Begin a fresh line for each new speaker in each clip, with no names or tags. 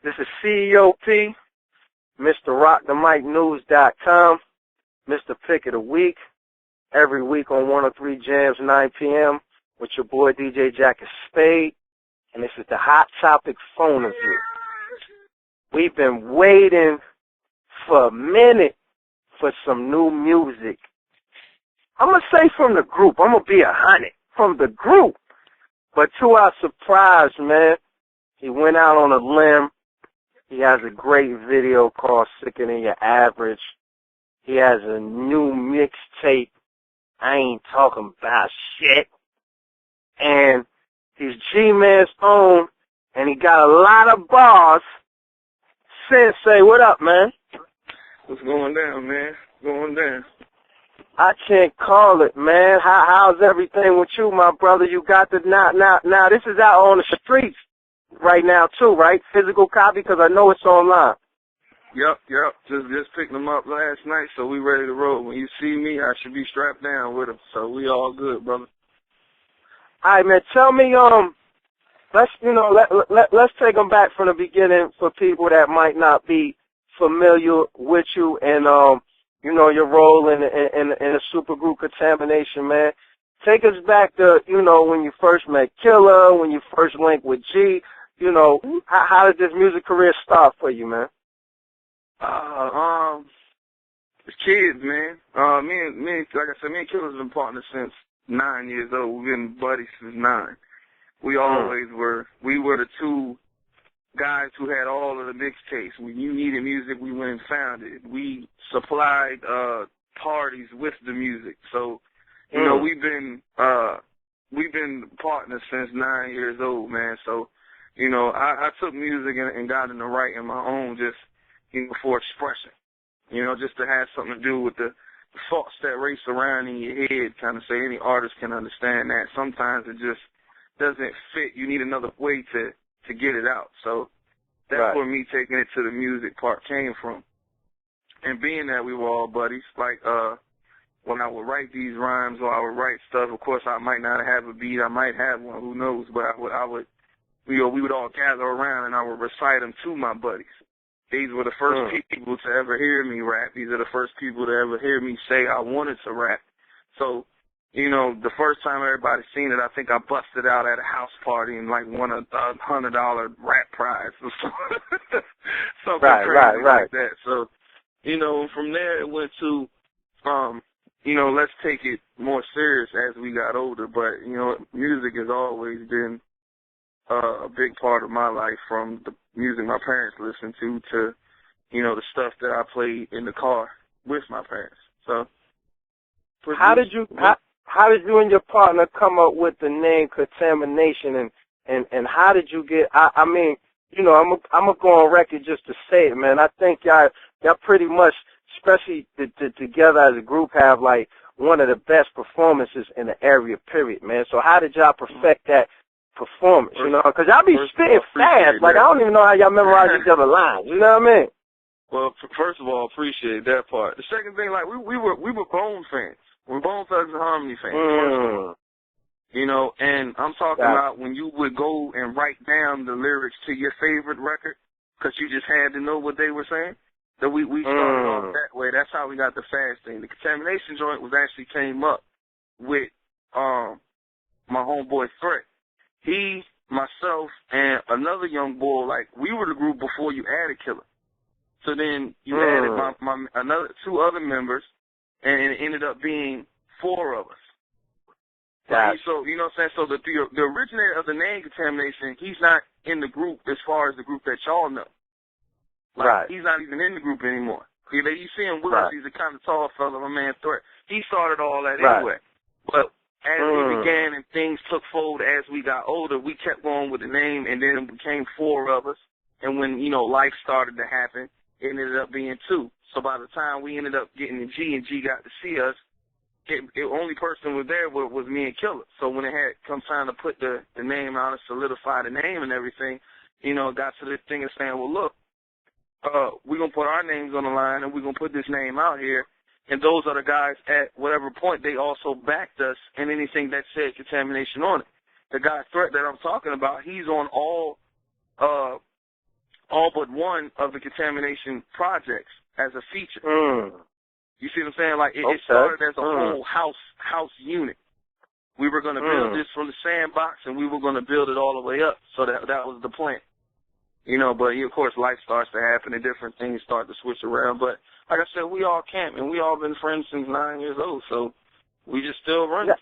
This is CEOP, MrRockTheMicNews.com, Mr. Pick of the Week, every week on 103 Jams, 9 p.m. with your boy DJ Jacket Spade, and this is the Hot Topic Phoneaview. We've been waiting for a minute for some new music. I'm going to say from the group. I'm going to be 100 from the group. But to our surprise, man, he went out on a limb. He has a great video called Sicker Than Your Average. He has a new mixtape. I ain't talking about shit. And he's Gman's own, and he got a lot of bars. Synse, what up, man?
What's going down, man? Going down.
I can't call it, man. How's everything with you, my brother? You got the now. This is out on the streets right now too, right? Physical copy, because I know it's online.
Yep. Just picked them up last night, so we ready to roll. When you see me, I should be strapped down with them, so we all good, brother.
All right, man. Tell me, let's take them back from the beginning for people that might not be familiar with you and your role in the supergroup Contamination, man. Take us back to, when you first met Killer, when you first linked with G, how did this music career start for you, man?
Kids, man. Me and Killer's been partners since 9 years old. We've been buddies since 9. We always were. We were the two guys who had all of the mixtapes. When you needed music, we went and found it. We supplied parties with the music. So, we've been partners since 9 years old, man. So, I took music and got into writing my own just, for expression. Just to have something to do with the thoughts that race around in your head, kind of say any artist can understand that. Sometimes it just doesn't fit. You need another way to get it out. So that's where me taking it to the music part came from. And being that we were all buddies, like when I would write these rhymes or I would write stuff, of course I might not have a beat, I might have one, who knows, but we would all gather around and I would recite them to my buddies. These were the first people to ever hear me rap. These are the first people to ever hear me say I wanted to rap. So, the first time everybody seen it, I think I busted out at a house party and won a $100 rap prize or something crazy like that. So, from there it went to, let's take it more serious as we got older. But, music has always been a big part of my life, from the music my parents listened to the stuff that I played in the car with my parents. So,
how did you and your partner come up with the name Contamination, and how did you get? I'm gonna go on record just to say it, man. I think y'all pretty much, especially together as a group, have one of the best performances in the area, period, man. So how did y'all perfect that performance? Because y'all be spitting fast. I don't even know how y'all memorize each other lines. You know what I mean?
Well, first of all, appreciate that part. The second thing, we were Bone fans. We're Bone Thugs and Harmony fans. First of all. And I'm talking about when you would go and write down the lyrics to your favorite record, because you just had to know what they were saying. So we started off that way. That's how we got the fast thing. The Contamination joint actually came up with my homeboy Threat. He, myself, and another young boy, we were the group before you added Killer. So then you added another 2 other members, and it ended up being 4 of us. So, you know what I'm saying? So the originator of the name Contamination, he's not in the group as far as the group that y'all know. He's not even in the group anymore. You see him with us, he's a kind of tall fellow, my man Threat. He started all that anyway. But as we began and things took fold as we got older, we kept going with the name, and then it became 4 of us. And when, life started to happen, it ended up being 2. So by the time we ended up getting the G and G got to see us, the only person was there was me and Killer. So when it had come time to put the name out and solidify the name and everything, it got to this thing of saying, well, look, we're going to put our names on the line and we're going to put this name out here. And those are the guys at whatever point they also backed us in anything that said Contamination on it. The guy Threat that I'm talking about, he's on all all but one of the contamination projects as a feature. You see what I'm saying? Like, it started as a whole house unit. We were going to build this from the sandbox, and we were going to build it all the way up. So that was the plan. You know, but of course life starts to happen and different things start to switch around. But like I said, we all camp and we all been friends since 9 years old, so we just still running.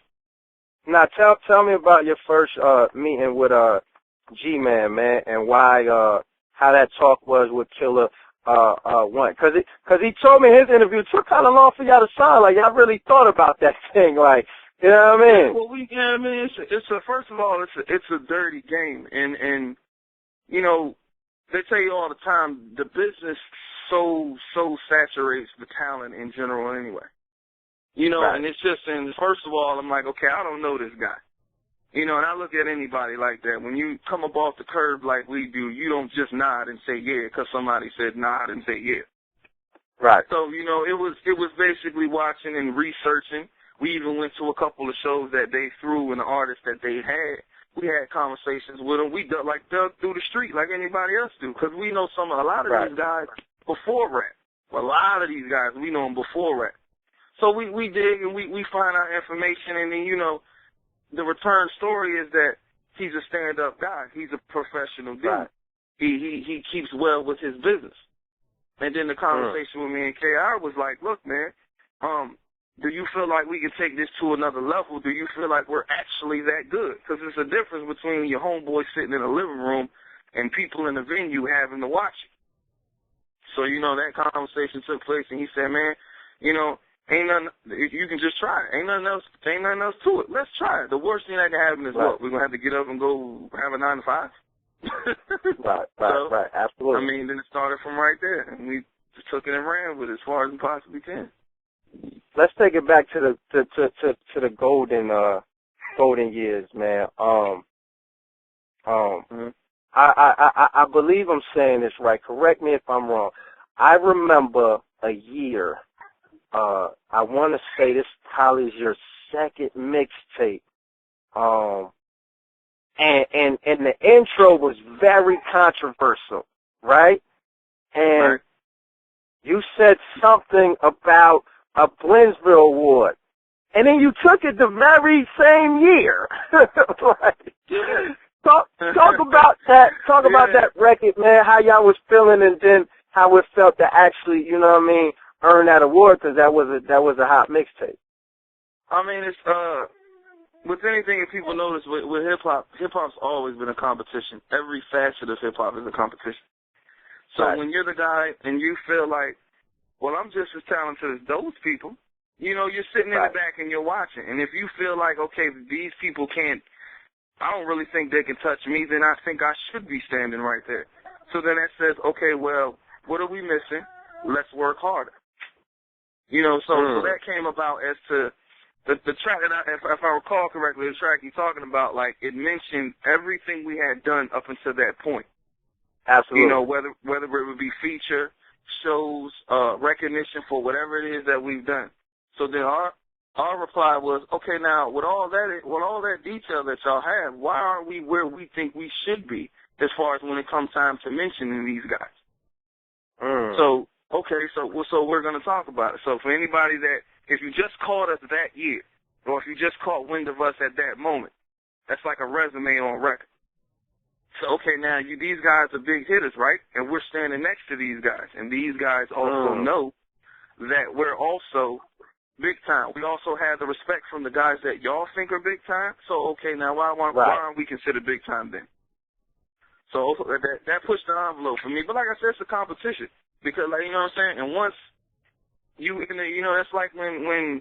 Now tell me about your first meeting with Gman, man, and why how that talk was with Killer One. Cause he told me his interview took kind of long for y'all to sign. Like y'all really thought about that thing, like, you know what I mean?
Well, I mean, it's first of all, it's a dirty game, and you know, they tell you all the time the business so saturates the talent in general anyway. You know, and it's just, and first of all, I'm like, okay, I don't know this guy. You know, and I look at anybody like that. When you come up off the curb like we do, you don't just nod and say yeah because somebody said nod and say yeah.
Right.
So, you know, it was basically watching and researching. We even went to a couple of shows that they threw and the artists that they had. We had conversations with them. We dug through the street like anybody else do because we know a lot of these guys before rap. A lot of these guys, we know them before rap. So we dig and we find out information, and then, you know, the return story is that he's a stand-up guy. He's a professional dude.
Right.
He keeps well with his business. And then the conversation with me and KR was like, look, man, do you feel like we can take this to another level? Do you feel like we're actually that good? Because there's a difference between your homeboy sitting in a living room and people in the venue having to watch it. So, you know, that conversation took place, and he said, man, you know, ain't nothing, you can just try it. Ain't nothing else to it. Let's try it. The worst thing that can happen is what? We're going to have to get up and go have a 9 to 5?
Right, absolutely.
I mean, then it started from right there, and we just took it and ran with it as far as we possibly can.
Let's take it back to the golden years, man. I believe I'm saying this right. Correct me if I'm wrong. I remember a year. I want to say this probably is your second mixtape. And the intro was very controversial, right? And you said something about a Blinsville award. And then you took it the very same year. Talk about that. Talk about that record, man, how y'all was feeling, and then how it felt to actually, you know what I mean, earn that award, because that was a hot mixtape.
I mean, it's with anything that people notice with hip-hop's always been a competition. Every facet of hip-hop is a competition. So when you're the guy and you feel like, well, I'm just as talented as those people, you know, you're sitting in the back and you're watching. And if you feel like, okay, these people I don't really think they can touch me, then I think I should be standing right there. So then that says, okay, well, what are we missing? Let's work harder. You know, so that came about as to the track, and if I recall correctly, the track you're talking about, like, it mentioned everything we had done up until that point.
Absolutely.
You know, whether it would be feature, shows, recognition for whatever it is that we've done. So then our reply was, okay, now with all that detail that y'all have, why aren't we where we think we should be as far as when it comes time to mentioning these guys? So okay, so we're going to talk about it. So for anybody that, if you just caught us that year, or if you just caught wind of us at that moment, that's like a resume on record. So, okay, now these guys are big hitters, right? And we're standing next to these guys. And these guys also know that we're also big time. We also have the respect from the guys that y'all think are big time. So, okay, now why aren't we considered big time then? So that pushed the envelope for me. But like I said, it's a competition. Because, like, you know what I'm saying? And once you know, that's like when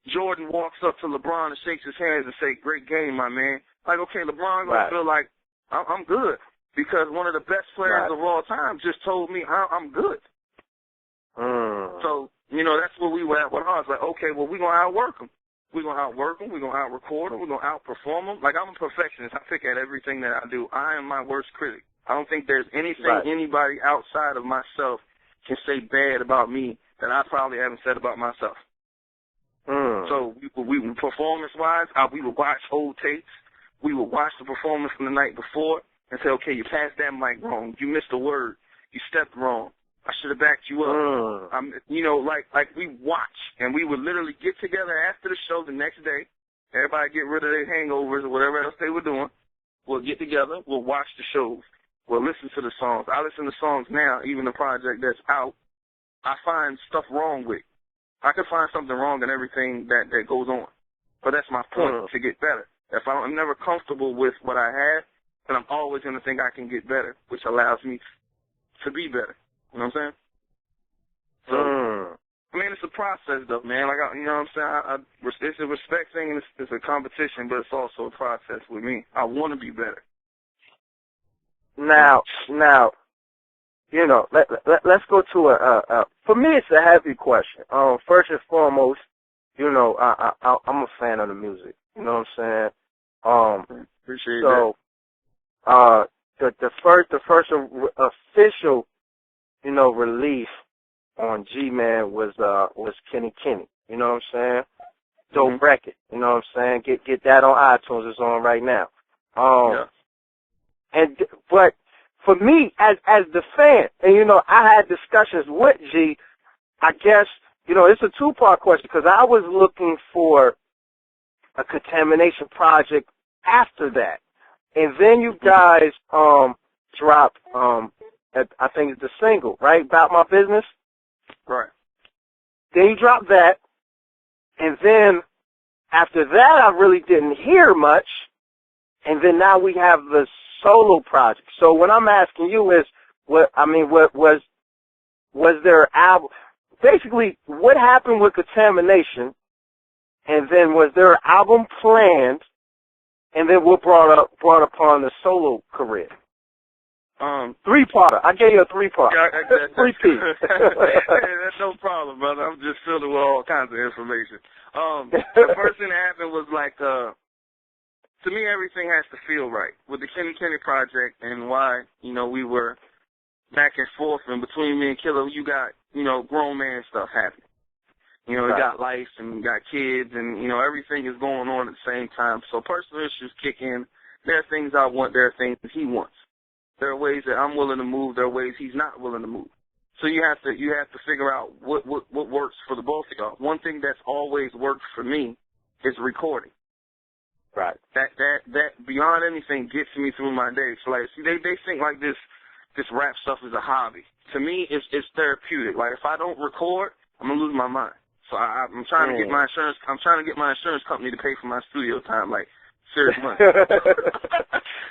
Jordan walks up to LeBron and shakes his hands and say, great game, my man. Like, okay, LeBron going to feel like, I'm good. Because one of the best players of all time just told me I'm good. So, you know, that's where we were at with ours. Like, okay, well, we're going to outwork them. We're going to outwork them. We're going to out-record them. We're going to outperform them. Like, I'm a perfectionist. I pick at everything that I do. I am my worst critic. I don't think there's anything anybody outside of myself can say bad about me that I probably haven't said about myself. So we performance-wise, we would watch old tapes. We would watch the performance from the night before. and say, okay, you passed that mic wrong. You missed a word. You stepped wrong. I should have backed you up. You know, like we watch, and we would literally get together after the show the next day. Everybody get rid of their hangovers or whatever else they were doing. We'll get together. We'll watch the shows. We'll listen to the songs. I listen to songs now, even the project that's out. I find stuff wrong with. I can find something wrong in everything that goes on. But that's my point, to get better. If I'm never comfortable with what I have, then I'm always going to think I can get better, which allows me to be better. You know what I'm saying? So, I mean, it's a process, though, man. Like, you know what I'm saying? It's a respect thing, and it's a competition, but it's also a process with me. I want to be better.
Now, you know, let's go to for me, it's a heavy question. First and foremost, you know, I'm a fan of the music. You know what I'm saying?
Appreciate
that. The first official, you know, release on Gman was Kenny. You know what I'm saying? Dope record. You know what I'm saying? Get that on iTunes. It's on right now. But for me, as the fan, and you know, I had discussions with G. I guess, you know, it's a two-part question because I was looking for a Contamination project after that, and then you guys dropped I think it's the single, right? About My Business.
Right.
Then you dropped that, and then after that, I really didn't hear much, and then now we have the solo project. So what I'm asking you is, what was there an album? Basically, what happened with Contamination, and then was there an album planned, and then what brought upon the solo career? Three-parter. I gave you a three-part. Three-piece.
That's no problem, brother. I'm just filled with all kinds of information. The first thing that happened was like, to me, everything has to feel right. With the Kenny project and why, you know, we were back and forth, and between me and Killer, you got, you know, grown man stuff happening. You know, we got life and we got kids, and, you know, everything is going on at the same time. So personal issues kick in. There are things I want. There are things he wants. There are ways that I'm willing to move. There are ways he's not willing to move. So you have to figure out what works for the both of y'all. One thing that's always worked for me is recording.
Right.
That beyond anything gets me through my day. So like, see, they think like this rap stuff is a hobby. To me, it's therapeutic. Like if I don't record, I'm gonna lose my mind. So I'm trying to get my insurance. I'm trying to get my insurance company to pay for my studio time. Like serious money.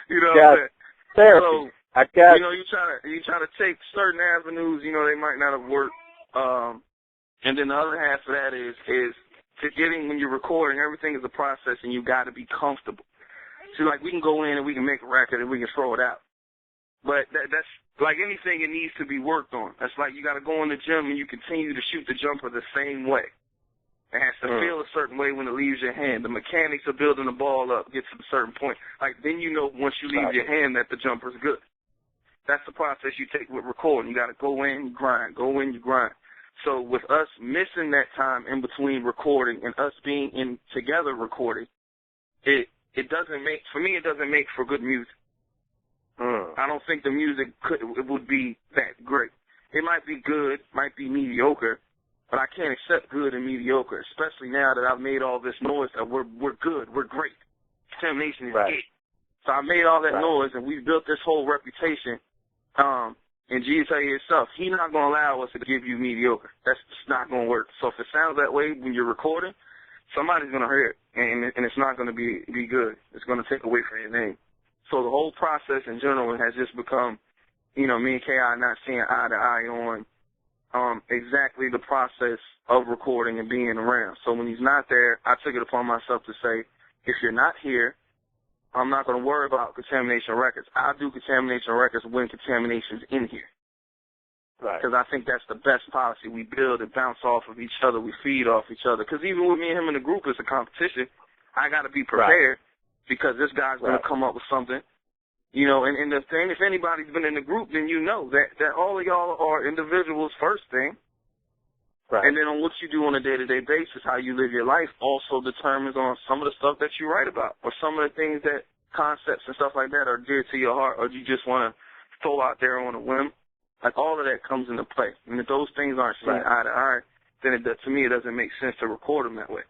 You know what I'm saying?
Therapy.
So,
I got
you know, you try to take certain avenues. You know, they might not have worked. And then the other half of that is to getting, when you're recording, everything is a process, and you got to be comfortable. See, like we can go in and we can make a record and we can throw it out. But that's like anything, it needs to be worked on. That's like you got to go in the gym and you continue to shoot the jumper the same way. It has to feel a certain way when it leaves your hand. The mechanics of building the ball up gets to a certain point. Like then you know once you leave your hand that the jumper's good. That's the process you take with recording. You got to go in, you grind. Go in, you grind. So with us missing that time in between recording and us being in together recording, it doesn't make, for me, it doesn't make for good music. I don't think the music would be that great. It might be good, might be mediocre, but I can't accept good and mediocre, especially now that I've made all this noise that we're good, we're great. Contamination is it. So I made all that noise, and we've built this whole reputation. And G tell you yourself, he's not going to allow us to give you mediocre. That's just not going to work. So if it sounds that way when you're recording, somebody's going to hear it, and it's not going to be good. It's going to take away from your name. So the whole process in general has just become, you know, me and K.I. not seeing eye to eye on exactly the process of recording and being around. So when he's not there, I took it upon myself to say, if you're not here, I'm not going to worry about Contamination Records. I'll do Contamination Records when Contamination's in here. Right. Because I think that's the best policy. We build and bounce off of each other. We feed off each other. Because even with me and him in the group, it's a competition. I got to be prepared because this guy's going to come up with something. You know, and the thing, if anybody's been in the group, then you know that all of y'all are individuals first thing. Right. And then on what you do on a day-to-day basis, how you live your life, also determines on some of the stuff that you write about or some of the things that concepts and stuff like that are dear to your heart, or you just want to throw out there on a whim, like all of that comes into play. And if those things aren't seen eye to eye, then to me it doesn't make sense to record them that way.